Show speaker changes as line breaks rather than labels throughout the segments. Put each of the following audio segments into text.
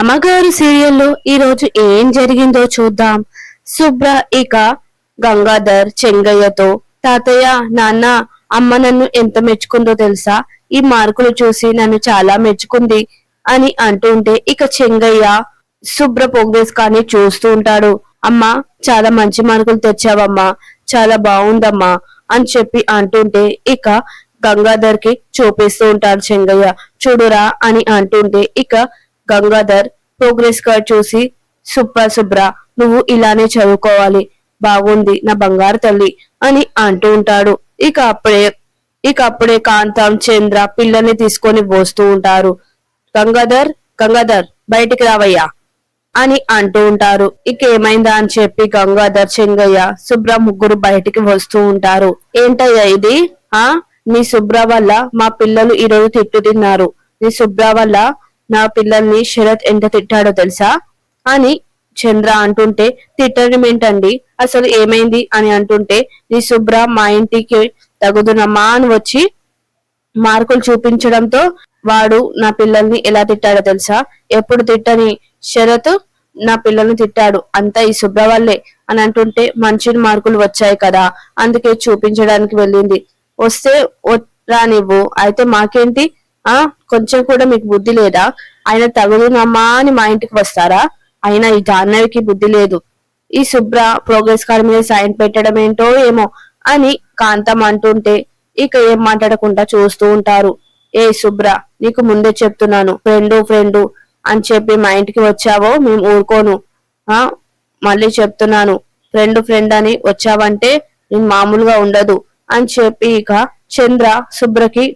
అమ్మగారు సీరియల్లో ఈ రోజు ఏం జరిగిందో చూద్దాం. శుభ్ర ఇక గంగాధర్ చెంగయ్యతో తాతయ్య నాన్న అమ్మ నన్ను ఎంత మెచ్చుకుందో తెలుసా, ఈ మార్కులు చూసి నన్ను చాలా మెచ్చుకుంది అని అంటుంటే ఇక చెంగయ్య శుభ్ర ప్రోగ్రెస్ కానీ చూస్తూ ఉంటాడు. అమ్మా చాలా మంచి మార్కులు తెచ్చావమ్మా, చాలా బాగుందమ్మా అని చెప్పి అంటుంటే ఇక గంగాధర్ కి చూపిస్తూ ఉంటాడు చెంగయ్య. చూడురా అని అంటుంటే ఇక గంగాధర్ ప్రోగ్రెస్ కార్డ్ చూసి శుభ్ర నువ్వు ఇలానే చదువుకోవాలి, బాగుంది నా బంగారు తల్లి అని అంటూ ఉంటాడు. ఇక అప్పుడే కాంతం చంద్ర పిల్లల్ని తీసుకొని వస్తూ ఉంటారు. గంగాధర్ గంగాధర్ బయటికి రావయ్యా అని అంటూ ఉంటారు. ఇక ఏమైందా అని చెప్పి గంగాధర్ చెంగయ్య శుభ్ర ముగ్గురు బయటికి వస్తూ ఉంటారు. ఏంటయ్యా ఇది, నీ శుభ్ర వల్ల మా పిల్లలు ఈరోజు తిన్నారు, నీ శుభ్ర వల్ల నా పిల్లల్ని శరత్ ఎంత తిట్టాడో తెలుసా అని చంద్ర అంటుంటే, తిట్టడం ఏంటండి, అసలు ఏమైంది అని అంటుంటే, నీ శుభ్ర మా ఇంటికి తగుదునమ్మా అని వచ్చి మార్కులు చూపించడంతో వాడు నా పిల్లల్ని ఎలా తిట్టాడో తెలుసా, ఎప్పుడు తిట్టని శరత్ నా పిల్లల్ని తిట్టాడు, అంతా ఈ శుభ్ర వల్లే అని అంటుంటే, మంచి మార్కులు వచ్చాయి కదా అందుకే చూపించడానికి వెళ్ళింది, వస్తే రానివ్వు, అయితే మాకేంటి, కొంచెం కూడా మీకు బుద్ధి లేదా, ఆయన తగుదునమ్మా అని మా ఇంటికి వస్తారా, అయినా ఈ జాహ్నవికి బుద్ధి లేదు, ఈ శుభ్ర ప్రోగ్రెస్ కార్డు మీద సైన్ పెట్టడం ఏంటో ఏమో అని కాంతం అంటుంటే ఇక ఏం మాట్లాడకుండా చూస్తూ ఉంటారు. ఏ శుభ్ర నీకు ముందే చెప్తున్నాను, ఫ్రెండు అని చెప్పి మా ఇంటికి వచ్చావో మేము ఊరుకోను, మళ్ళీ చెప్తున్నాను, ఫ్రెండ్ అని వచ్చావంటే నేను మామూలుగా ఉండదు అని చెప్పి ఇక చంద్ర శుభ్రకి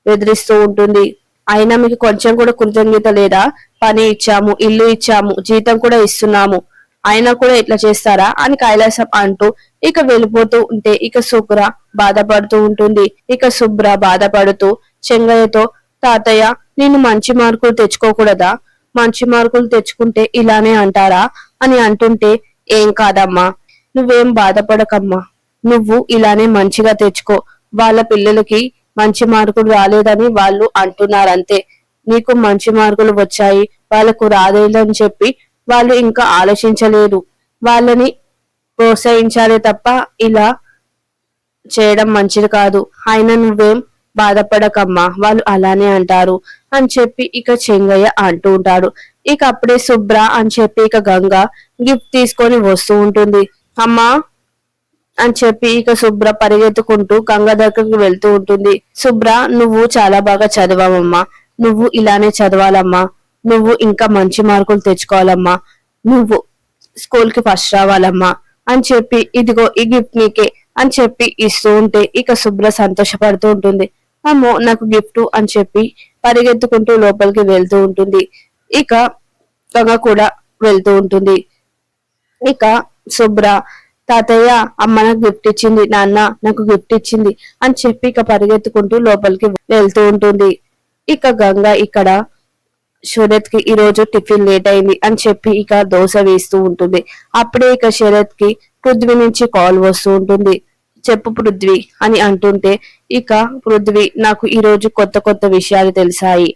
బెదిరిస్తూ ఉంటుంది. అయినా మీకు కొంచెం కూడా కృతజ్ఞత లేదా, పని ఇచ్చాము, ఇల్లు ఇచ్చాము, జీతం కూడా ఇస్తున్నాము, అయినా కూడా ఇట్లా చేస్తారా అని కైలాసం అంటూ ఇక వెళ్ళిపోతూ ఉంటే ఇక శుభ్ర బాధపడుతూ ఉంటుంది. ఇక శుభ్ర బాధపడుతూ చెంగయ్యతో, తాతయ్య నేను మంచి మార్కులు తెచ్చుకోకూడదా, మంచి మార్కులు తెచ్చుకుంటే ఇలానే అంటారా అని అంటుంటే, ఏం కాదమ్మా నువ్వేం బాధపడకమ్మా, నువ్వు ఇలానే మంచిగా తెచ్చుకో, వాళ్ళ పిల్లలకి మంచి మార్కులు రాలేదని వాళ్ళు అంటున్నారంతే, నీకు మంచి మార్కులు వచ్చాయి వాళ్ళకు రాలేదని చెప్పి వాళ్ళు ఇంకా ఆలోచించలేదు, వాళ్ళని ప్రోత్సహించాలి తప్ప ఇలా చేయడం మంచిది కాదు, అయినా నువ్వేం బాధపడకమ్మా వాళ్ళు అలానే అంటారు అని చెప్పి ఇక చెంగయ్య అంటూ ఉంటాడు. ఇక అప్పుడే శుభ్ర అని చెప్పి ఇక గంగ గిఫ్ట్ తీసుకొని వస్తూ ఉంటుంది. అమ్మా అని చెప్పి ఇక శుభ్ర పరిగెత్తుకుంటూ గంగ దగ్గరికి వెళ్తూ ఉంటుంది. శుభ్ర నువ్వు చాలా బాగా చదవావమ్మా, నువ్వు ఇలానే చదవాలమ్మా, నువ్వు ఇంకా మంచి మార్కులు తెచ్చుకోవాలమ్మా, నువ్వు స్కూల్ కి ఫస్ట్ రావాలమ్మా అని చెప్పి ఇదిగో ఈ గిఫ్ట్ నీకే అని చెప్పి ఇస్తూ ఉంటే ఇక శుభ్ర సంతోషపడుతూ ఉంటుంది. అమ్మో నాకు గిఫ్ట్ అని చెప్పి పరిగెత్తుకుంటూ లోపలికి వెళ్తూ ఉంటుంది. ఇక గంగ కూడా వెళ్తూ ఉంటుంది. ఇక శుభ్ర తాతయ్య అమ్మ నాకు గిఫ్ట్ ఇచ్చింది, నాన్న నాకు గిఫ్ట్ ఇచ్చింది అని చెప్పి ఇక పరిగెత్తుకుంటూ లోపలికి వెళ్తూ ఉంటుంది. ఇక గంగ ఇక్కడ శరత్ కి ఈ రోజు టిఫిన్ లేట్ అయింది అని చెప్పి ఇక దోశ వేస్తూ ఉంటుంది. అప్పుడే ఇక శరత్ కి పృథ్వీ నుంచి కాల్ వస్తూ ఉంటుంది. చెప్పు పృథ్వీ అని అంటుంటే ఇక పృథ్వీ నాకు ఈ రోజు కొత్త విషయాలు తెలిసాయి,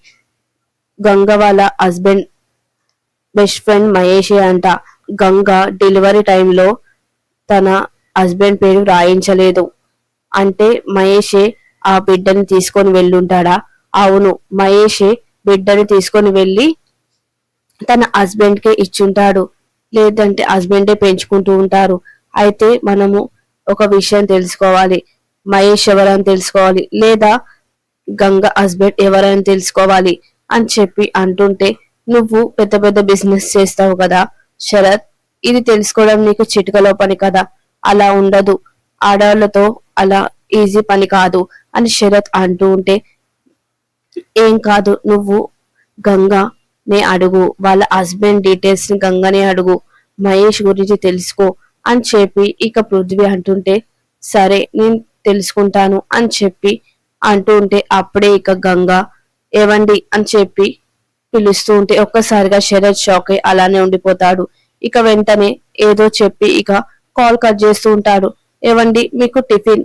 గంగ వాళ్ళ హస్బెండ్ బెస్ట్ ఫ్రెండ్ మహేషే అంట, గంగ డెలివరీ టైంలో తన హస్బెండ్ పేరు రాయించలేదు అంటే మహేషే ఆ బిడ్డని తీసుకొని వెళ్ళుంటాడా, అవును మహేషే బిడ్డని తీసుకొని వెళ్ళి తన హస్బెండ్ కే ఇచ్చుంటాడు, లేదంటే హస్బెండే పెంచుకుంటూ ఉంటారు, అయితే మనము ఒక విషయం తెలుసుకోవాలి, మహేష్ ఎవరని తెలుసుకోవాలి లేదా గంగ హస్బెండ్ ఎవరని తెలుసుకోవాలి అని చెప్పి అంటుంటే, నువ్వు పెద్ద బిజినెస్ చేస్తావు కదా శరత్, ఇది తెలుసుకోవడం నీకు చిటికలో పని కదా, అలా ఉండదు, ఆడవాళ్ళతో అలా ఈజీ పని కాదు అని శరత్ అంటూ ఉంటే, ఏం కాదు నువ్వు గంగనే అడుగు, వాళ్ళ హస్బెండ్ డీటెయిల్స్ ని గంగనే అడుగు, మహేష్ గురించి తెలుసుకో అని చెప్పి ఇక పృథ్వీ అంటుంటే, సరే నేను తెలుసుకుంటాను అని చెప్పి అంటూ ఉంటే అప్పుడే ఇక గంగ ఏవండి అని చెప్పి పిలుస్తూ ఉంటే ఒక్కసారిగా శరత్ షాక్ అయి అలానే ఉండిపోతాడు. ఇక వెంటనే ఏదో చెప్పి ఇక కాల్ కట్ చేస్తూ ఉంటాడు. ఏవండి మీకు టిఫిన్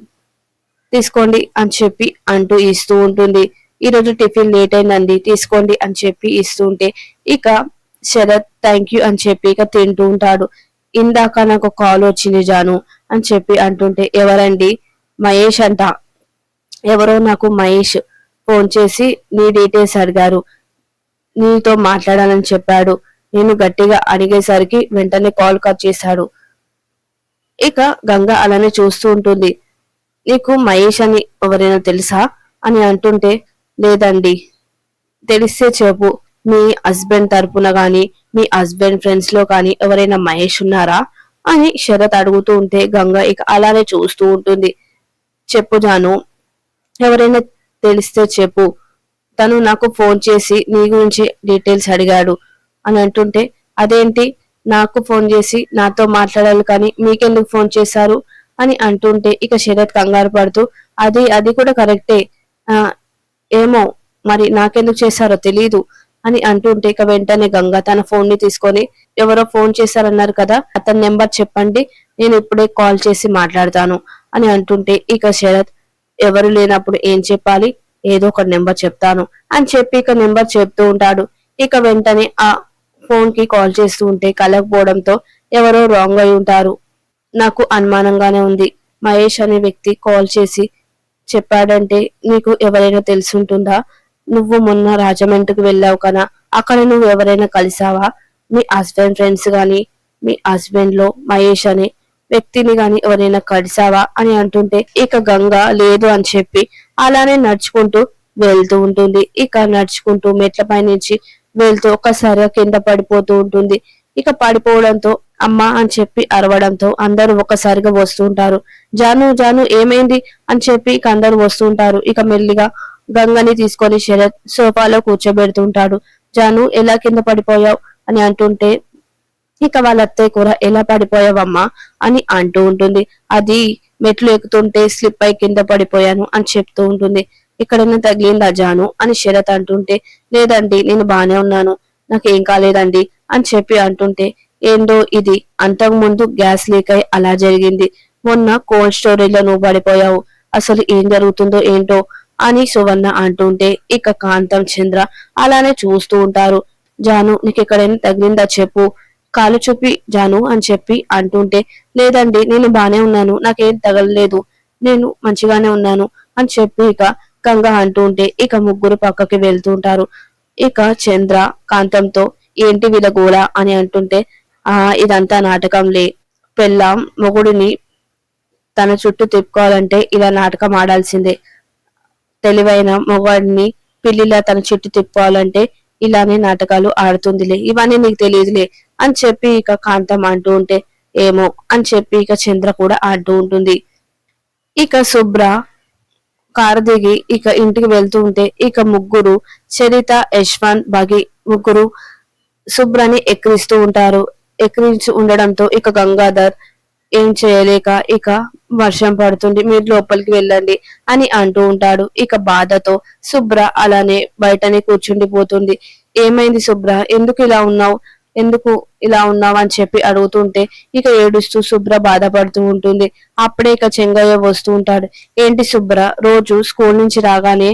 తీసుకోండి అని చెప్పి అంటూ ఇస్తూ ఉంటుంది. ఈ రోజు టిఫిన్ లేట్ అయిందండి తీసుకోండి అని చెప్పి ఇస్తూ ఉంటే ఇక శరత్ థ్యాంక్ యూ అని చెప్పి ఇక తింటూ ఉంటాడు. ఇందాక నాకు కాల్ వచ్చింది జాను అని చెప్పి అంటుంటే, ఎవరండి? మహేష్ అంట. ఎవరో నాకు మహేష్ ఫోన్ చేసి నీ డీటెయిల్స్ అడిగారు, నీతో మాట్లాడాలని చెప్పాడు. నేను గట్టిగా అడిగేసరికి వెంటనే కాల్ కట్ చేశాడు. ఇక గంగ అలానే చూస్తూ ఉంటుంది. నీకు మహేష్ అని ఎవరైనా తెలుసా అని అంటుంటే, లేదండి. తెలిస్తే చెప్పు. మీ హస్బెండ్ తరపున గాని మీ హస్బెండ్ ఫ్రెండ్స్ లో కానీ ఎవరైనా మహేష్ ఉన్నారా అని శరత్ అడుగుతూ ఉంటే గంగ ఇక అలానే చూస్తూ ఉంటుంది. చెప్పు జాను, ఎవరైనా తెలిస్తే చెప్పు. తను నాకు ఫోన్ చేసి నీ గురించి డీటెయిల్స్ అడిగాడు అని అంటుంటే, అదేంటి నాకు ఫోన్ చేసి నాతో మాట్లాడాలి కానీ మీకెందుకు ఫోన్ చేశారు అని అంటుంటే ఇక శరత్ కంగారు పడుతూ, అది అది కూడా కరెక్టే, ఆ ఏమో మరి నాకెందుకు చేశారో తెలీదు అని అంటుంటే ఇక వెంటనే గంగ తన ఫోన్ ని తీసుకొని, ఎవరో ఫోన్ చేశారన్నారు కదా, అతని నెంబర్ చెప్పండి, నేను ఇప్పుడే కాల్ చేసి మాట్లాడతాను అని అంటుంటే ఇక శరత్, ఎవరు లేనప్పుడు ఏం చెప్పాలి, ఏదో ఒక నెంబర్ చెప్తాను అని చెప్పి ఇక నెంబర్ చెప్తూ ఉంటాడు. ఇక వెంటనే ఆ ఫోన్ కి కాల్ చేస్తూ ఉంటే కలగపోవడంతో ఎవరో రాంగ్ అయి ఉంటారు. నాకు అనుమానంగానే ఉంది. మహేష్ అనే వ్యక్తి కాల్ చేసి చెప్పాడంటే నీకు ఎవరైనా తెలుసుంటుందా? నువ్వు మొన్న రాజమండ్రికి వెళ్ళావు కదా, అక్కడ నువ్వు ఎవరైనా కలిసావా? మీ హస్బెండ్ ఫ్రెండ్స్ గాని మీ హస్బెండ్ లో మహేష్ అనే వ్యక్తిని గాని ఎవరైనా కలిసావా అని అంటుంటే ఇక గంగ లేదు అని చెప్పి అలానే నడుచుకుంటూ వెళ్తూ ఉంటుంది. ఇక నడుచుకుంటూ మెట్ల పై నుంచి వెళ్తూ ఒక్కసారిగా కింద పడిపోతూ ఉంటుంది. ఇక పడిపోవడంతో అమ్మ అని చెప్పి అరవడంతో అందరూ ఒక్కసారిగా వస్తూ ఉంటారు. జాను జాను ఏమైంది అని చెప్పి ఇక అందరూ వస్తూ ఉంటారు. ఇక మెల్లిగా గంగని తీసుకొని శరత్ సోఫాలో కూర్చోబెడుతుంటాడు. జాను ఎలా కింద పడిపోయావు అని అంటుంటే ఇక వాళ్ళ అత్తయ్య కూడా ఎలా పడిపోయావమ్మా అని అంటూ ఉంటుంది. అది మెట్లు ఎక్కుతుంటే స్లిప్ అయి కింద పడిపోయాను అని చెప్తూ ఉంటుంది. ఇక్కడైనా తగిలిందా జాను అని శరత్ అంటుంటే, లేదండి నేను బానే ఉన్నాను, నాకేం కాలేదండి అని చెప్పి అంటుంటే, ఏందో ఇది అంతకు ముందు గ్యాస్ లీక్ అయి అలా జరిగింది, మొన్న కోల్డ్ స్టోరేజ్ లో నువ్వు పడిపోయావు, అసలు ఏం జరుగుతుందో ఏంటో అని సువర్ణ అంటుంటే ఇక కాంతం చంద్ర అలానే చూస్తూ ఉంటారు. జాను నీకు ఎక్కడైనా తగిలిందా చెప్పు, కాలు చూపి జాను అని చెప్పి అంటుంటే, లేదండి నేను బానే ఉన్నాను, నాకేం తగలలేదు, నేను మంచిగానే ఉన్నాను అని చెప్పి ఇక గంగ అంటూ ఉంటే ఇక ముగ్గురు పక్కకి వెళ్తూ ఉంటారు. ఇక చంద్ర కాంతంతో ఏంటి వీళ్ళ గోల అని అంటుంటే, ఇదంతా నాటకంలే, పెళ్ళాం మొగుడిని తన చుట్టూ తిప్పుకోవాలంటే ఇలా నాటకం ఆడాల్సిందే, తెలివైన మొగాడిని పిల్లిలా తన చుట్టూ తిప్పుకోవాలంటే ఇలానే నాటకాలు ఆడుతుందిలే, ఇవన్నీ నీకు తెలియదులే అని చెప్పి ఇక కాంతం అంటూ ఉంటే, ఏమో అని చెప్పి ఇక చంద్ర కూడా అంటూ ఉంటుంది. ఇక శుభ్ర కారు దిగి ఇక ఇంటికి వెళ్తూ ఉంటే ఇక ముగ్గురు చరిత యశ్వంత్ బగి ముగ్గురు శుభ్రని ఎక్కిరిస్తూ ఉంటారు. ఎక్కిరించి ఉండడంతో ఇక గంగాధర్ ఏం చేయలేక ఇక వర్షం పడుతుంది మీరు లోపలికి వెళ్ళండి అని అంటూ ఉంటాడు. ఇక బాధతో శుభ్ర అలానే బయటనే కూర్చుండిపోతుంది. ఏమైంది శుభ్ర, ఎందుకు ఇలా ఉన్నావు, ఎందుకు ఇలా ఉన్నావు అని చెప్పి అడుగుతుంటే ఇక ఏడుస్తూ శుభ్ర బాధపడుతూ ఉంటుంది. అప్పుడే ఇక చెంగయ్య వస్తూ ఉంటాడు. ఏంటి శుభ్ర, రోజు స్కూల్ నుంచి రాగానే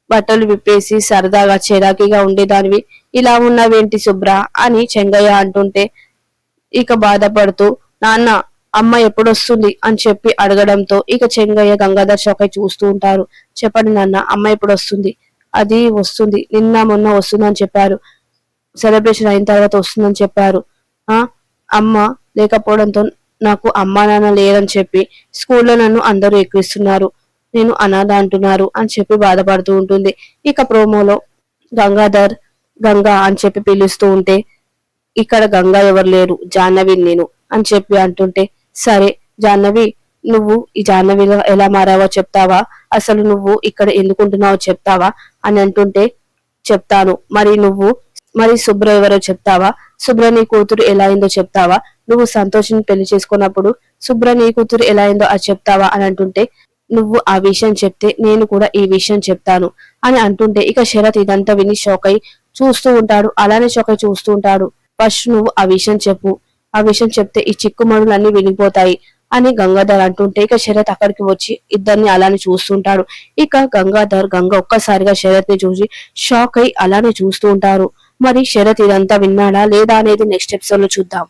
బట్టలు విప్పేసి సరదాగా చిరాకీగా ఉండేదానివి, ఇలా ఉన్నావేంటి శుభ్ర అని చెంగయ్య అంటుంటే ఇక బాధపడుతూ, నాన్న అమ్మ ఎప్పుడొస్తుంది అని చెప్పి అడగడంతో ఇక చెంగయ్య గంగాధర్ షాకై చూస్తూ ఉంటారు. చెప్పండి నాన్న, అమ్మ ఎప్పుడు వస్తుంది? అది వస్తుంది, నిన్న మొన్న వస్తుందని చెప్పారు, సెలబ్రేషన్ అయిన తర్వాత వస్తుందని చెప్పారు. అమ్మ లేకపోవడంతో నాకు అమ్మా నాన్న లేరని చెప్పి స్కూల్లో నన్ను అందరూ ఎక్కిస్తున్నారు, నేను అనాథ అంటున్నారు అని చెప్పి బాధపడుతూ ఉంటుంది. ఇక ప్రోమోలో గంగాధర్ గంగా అని చెప్పి పిలుస్తూ ఉంటే, ఇక్కడ గంగా ఎవరు లేరు, జాహ్నవి నేను అని చెప్పి అంటుంటే, సరే జాహ్నవి, నువ్వు ఈ జాహ్నవిలో ఎలా మారావో చెప్తావా, అసలు నువ్వు ఇక్కడ ఎందుకుంటున్నావో చెప్తావా అని అంటుంటే, చెప్తాను, మరి శుభ్ర ఎవరో చెప్తావా, శుభ్ర నీ కూతురు ఎలా అయిందో చెప్తావా, నువ్వు సంతోషిని పెళ్లి చేసుకున్నప్పుడు శుభ్ర నీ కూతురు ఎలా అయిందో అది చెప్తావా అని అంటుంటే, నువ్వు ఆ విషయం చెప్తే నేను కూడా ఈ విషయం చెప్తాను అని అంటుంటే ఇక శరత్ ఇదంతా విని షాక్ అయి చూస్తూ ఉంటాడు. అలానే షాక్ అయి చూస్తూ ఉంటాడు. ఫస్ట్ నువ్వు ఆ విషయం చెప్పు, ఆ విషయం చెప్తే ఈ చిక్కుమడులన్నీ వినిపోతాయి అని గంగాధర్ అంటుంటే ఇక శరత్ అక్కడికి వచ్చి ఇద్దరిని అలానే చూస్తుంటాడు. ఇక గంగాధర్ గంగ ఒక్కసారిగా శరత్ ని చూసి షాక్ అయి అలానే చూస్తూ ఉంటారు. మరి శరత్ ఇదంతా విన్నాడా లేదా అనేది నెక్స్ట్ ఎపిసోడ్ లో చూద్దాం.